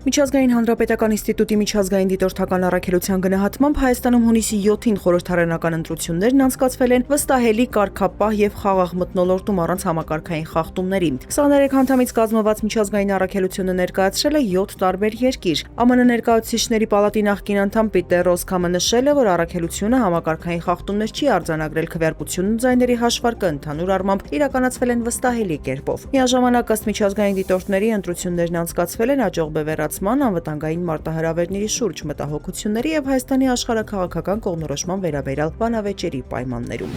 Միջազգային հանրապետական ինստիտուտի միջազգային դիտորդական առաքելության գնահատմամբ Հայաստանում հունիսի 7-ին խորհրդարանական ընտրություններն անցկացվել են վստահելի, կարգապահ եւ խաղաղ մթնոլորտում առանց համակարգային խախտումների։ 23 անդամից կազմված միջազգային առաքելությունը ներկայացրել է 7 տարբեր երկիր։ ԱՄՆ ներկայացուցիչների պալատի նախկին անդամ Պիտեր Ռոսքամը նշել է, որ առաքելությունը համակարգային խախտումներ չի արձանագրել, քվեարկությունն ու ձայների հաշվարկը ընդհանուր առմամբ իրականացվել են վստահելի կերպով։ Միաժամանակ ըստ միջազգային դիտորդների ընտրություններն անցկացվել են աջող բևեռացման, անվտանգային մարտահրավերների շուրջ, մտահոգությունների եւ Հայաստանի աշխարհաքաղաքական կողմնորոշման վերաբերյալ բանավեճերի պայմաններում։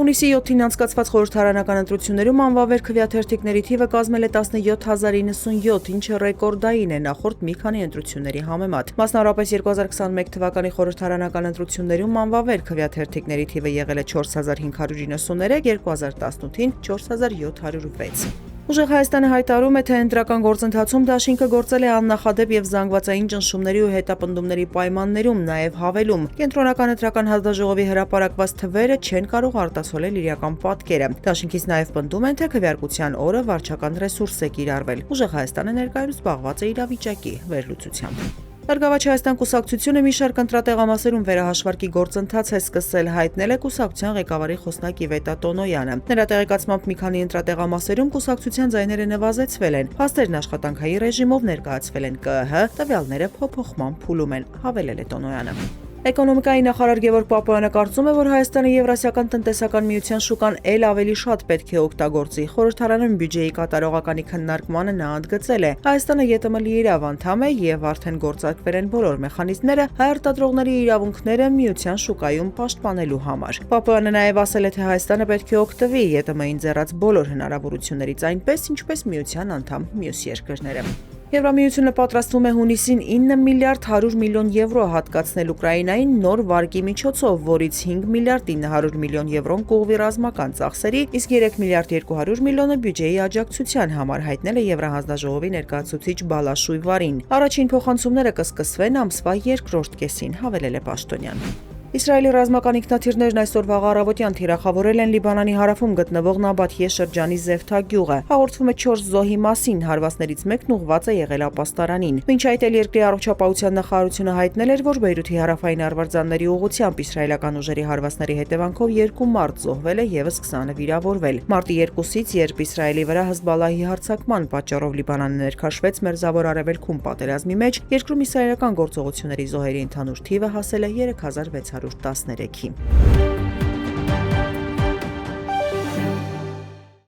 Հունիսի 7-ին անցկացված խորհրդարանական ընտրություններում անվավեր քվեաթերթիկների թիվը կազմել է 17097, ինչը ռեկորդային է նախորդ մի քանի ընտրությունների համեմատ։ Մասնավորապես 2021 թվականի խորհրդարանական ընտրություններում անվավեր քվեաթերթիկների թիվը եղել է 4593, 2018-ին 4706։ Ուժեղ Հայաստանը հայտարարում է, թե ընտրական գործընթացում դաշինքը գործել է աննախադեպ եւ զանգվածային ճնշումների ու հետապնդումների պայմաններում, նաեւ հավելում. Կենտրոնական ընտրական հանձնաժողովի հրապարակված թվերը չեն կարող արտացոլել իրական պատկերը։ Դաշինքից նաեւ պնդում են, թե քվեարկության օրը վարչական ռեսուրս է կիրառվել։ Ուժեղ Հայաստանը ներկայումս զբաղված է իրավիճակի վերլուծությամբ։ Բարգավաճ Հայաստան կուսակցությունը մի շարք ընտրատեղամասերում վերահաշվարկի գործընթաց է սկսել, հայտնել է կուսակցության ղեկավարի խոսնակ Իվետա Տոնոյանը։ Նրա տեղեկացմամբ մի քանի ընտրատեղամասերում կուսակցության ձայները նվազեցվել են, փաստերն աշխատանքային ռեժիմով ներկայացվել են ԿԸՀ, տվյալները փոփոխման փուլում են, հավելել է Տոնոյանը։ Էկոնոմիկայի նախարար Գևորգ Պապոյանը կարծում է, որ Հայաստանը Եվրասիական տնտեսական միության շուկան էլ ավելի շատ պետք է օգտագործի։ Խորհրդարանում բյուջեի կատարողականի քննարկմանը նա ընդգծել է. Հայաստանը ԵՏՄ-ի իրավ անդամ է եւ արդեն գործարկվել են բոլոր մեխանիզմները հայ արտադրողների իրավունքները միության շուկայում պաշտպանելու համար։ Պապոյանը նաեւ ասել է, թե Հայաստանը պետք է օգտվի ԵՏՄ-ին ձեռած բոլոր հնարավորություններից, այնպես ինչպես միության անդամ մյուս երկրները։ Եվրամիությունը պատրաստվում է հունիսին 9 միլիարդ 100 միլիոն եվրո հատկացնել Ուկրաինային նոր վարկի միջոցով, որից 5 միլիարդ 900 միլիոն եվրոն կուղղվի ռազմական ծախսերի, իսկ 3 միլիարդ 200 միլիոնը բյուջեի աջակցության համար, հայտնել է Եվրահանձնաժողովի ներկայացուցիչ Բալաշույ Վարին։ Առաջին փոխանցումները կսկսվեն ամսվա երկրորդ կեսին, հավելել է Պաշտոնյան։ Իսրայելի ռազմական ինքնաթիռներն այսօր վաղ առավոտյան թիրախավորել են Լիբանանի հարավում գտնվող Նաբաթիե շրջանի Զեֆթա գյուղը։ Հաղորդվում է 4 զոհի մասին, հարվածներից մեկն ուղղված է եղել ապաստարանին։ Մինչ այդ էլ երկրի առողջապահության նախարարությունը հայտնել էր, որ Բեյրութի հարավային արվարձանների ուղղությամբ իսրայելական ուժերի հարվածների հետևանքով 2 մարդ զոհվել է, եւս 20-ը վիրավորվել։ Մարտի 2-ից, երբ Իսրայելի վրա Հեզբոլլահի հարձակման պատճառով Լիբանանը ներքաշվեց Մերձավոր Արևելքում պատերազմի մեջ, երկրում իսրայելական գործողությունների զոհերի ընդհանուր թիվը հասել է 3613-ի։